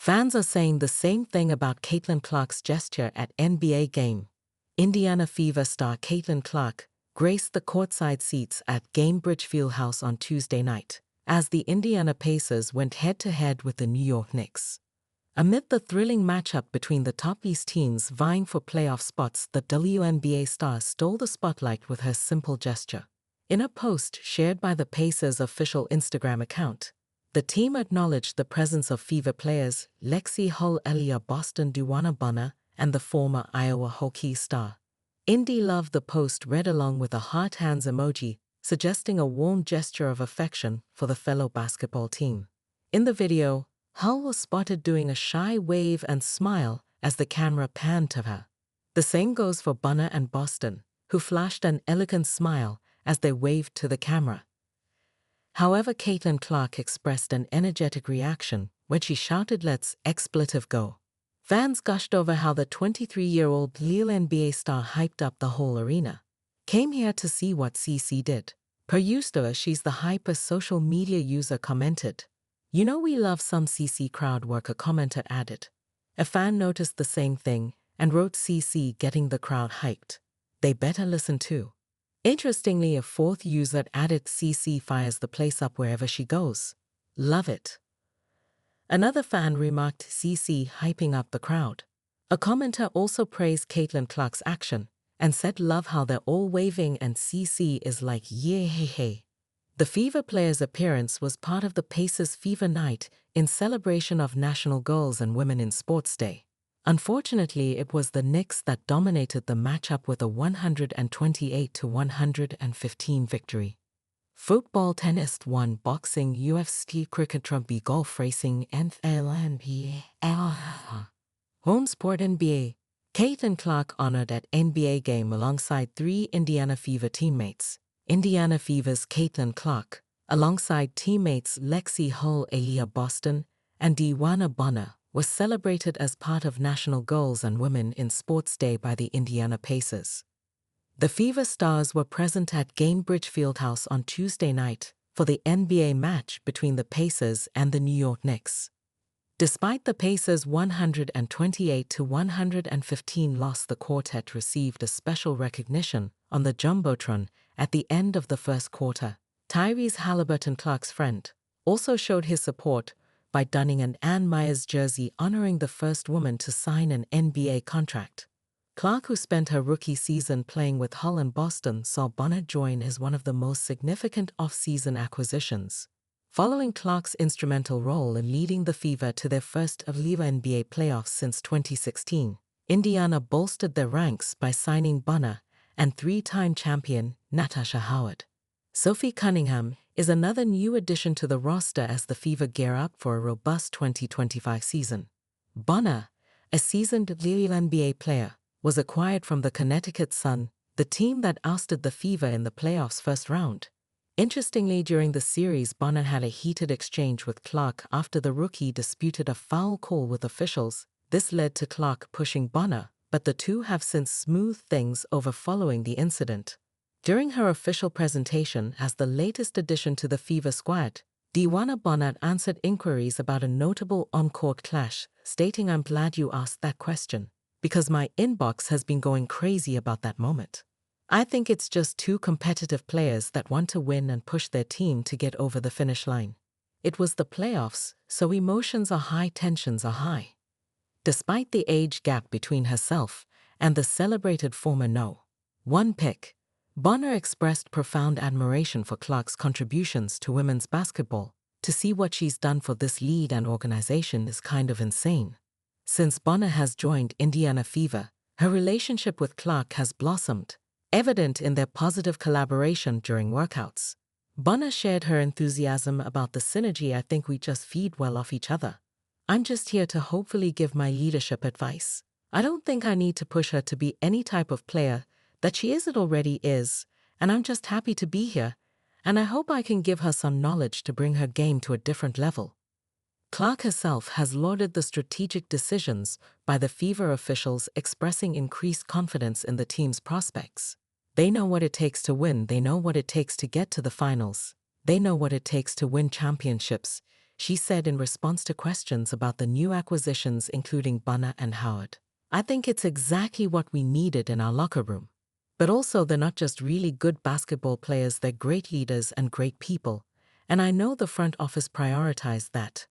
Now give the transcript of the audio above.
Fans are saying the same thing about Caitlin Clark's gesture at NBA game. Indiana Fever star Caitlin Clark graced the courtside seats at Gainbridge Fieldhouse on Tuesday night, as the Indiana Pacers went head-to-head with the New York Knicks. Amid the thrilling matchup between the top East teams vying for playoff spots, the WNBA star stole the spotlight with her simple gesture. In a post shared by the Pacers' official Instagram account, the team acknowledged the presence of Fever players Lexie Hull, Aaliyah Boston, Duana Bonner, and the former Iowa Hockey star. Indy loved the post, read along with a heart hands emoji, suggesting a warm gesture of affection for the fellow basketball team. In the video, Hull was spotted doing a shy wave and smile as the camera panned to her. The same goes for Bonner and Boston, who flashed an elegant smile as they waved to the camera. However, Caitlin Clark expressed an energetic reaction when she shouted, "Let's expletive go." Fans gushed over how the 23-year-old Lille NBA star hyped up the whole arena. "Came here to see what CC did." Per user, she's the hyper social media user commented. "You know we love some CC crowd work," a commenter added. A fan noticed the same thing and wrote, "CC getting the crowd hyped. They better listen too." Interestingly, a fourth user added, "CC fires the place up wherever she goes. Love it." Another fan remarked, "CC hyping up the crowd." A commenter also praised Caitlin Clark's action and said, "Love how they're all waving and CC is like, yeah, hey, hey." The Fever players' appearance was part of the Pacers Fever Night in celebration of National Girls and Women in Sports Day. Unfortunately, it was the Knicks that dominated the matchup with a 128-115 victory. Football, tennis, one, boxing, UFC, cricket, rugby, golf, racing, NBA. Home sport NBA. Caitlin Clark honored at NBA game alongside 3 Indiana Fever teammates. Indiana Fever's Caitlin Clark, alongside teammates Lexie Hull, Aaliyah Boston, and Duana Bonner, was celebrated as part of National Girls and Women in Sports Day by the Indiana Pacers. The Fever stars were present at Gainbridge Fieldhouse on Tuesday night for the NBA match between the Pacers and the New York Knicks. Despite the Pacers' 128-115 loss, the quartet received a special recognition on the Jumbotron at the end of the first quarter. Tyrese Halliburton, Clark's friend, also showed his support by donning an Ann Myers jersey honoring the first woman to sign an NBA contract. Clark, who spent her rookie season playing with Hull and Boston, saw Bonner join as one of the most significant off-season acquisitions. Following Clark's instrumental role in leading the Fever to their first ever NBA playoffs since 2016, Indiana bolstered their ranks by signing Bonner and 3-time champion Natasha Howard. Sophie Cunningham is another new addition to the roster as the Fever gear up for a robust 2025 season. Bonner, a seasoned Lille NBA player, was acquired from the Connecticut Sun, the team that ousted the Fever in the playoffs' first round. Interestingly, during the series, Bonner had a heated exchange with Clark after the rookie disputed a foul call with officials. This led to Clark pushing Bonner, but the two have since smoothed things over following the incident. During her official presentation as the latest addition to the Fever squad, Duana Bonner answered inquiries about a notable on-court clash, stating, "I'm glad you asked that question, because my inbox has been going crazy about that moment. I think it's just two competitive players that want to win and push their team to get over the finish line. It was the playoffs, so emotions are high, tensions are high." Despite the age gap between herself and the celebrated former No. 1 pick, Bonner expressed profound admiration for Clark's contributions to women's basketball. "To see what she's done for this league and organization is kind of insane." Since Bonner has joined Indiana Fever, her relationship with Clark has blossomed, evident in their positive collaboration during workouts. Bonner shared her enthusiasm about the synergy. "I think we just feed well off each other. I'm just here to hopefully give my leadership advice. I don't think I need to push her to be any type of player that she isn't already is, and I'm just happy to be here, and I hope I can give her some knowledge to bring her game to a different level." Clark herself has lauded the strategic decisions by the Fever officials, expressing increased confidence in the team's prospects. "They know what it takes to win. They know what it takes to get to the finals. They know what it takes to win championships," she said in response to questions about the new acquisitions including Bunner and Howard. I think it's exactly what we needed in our locker room. But also they're not just really good basketball players, they're great leaders and great people. And I know the front office prioritized that.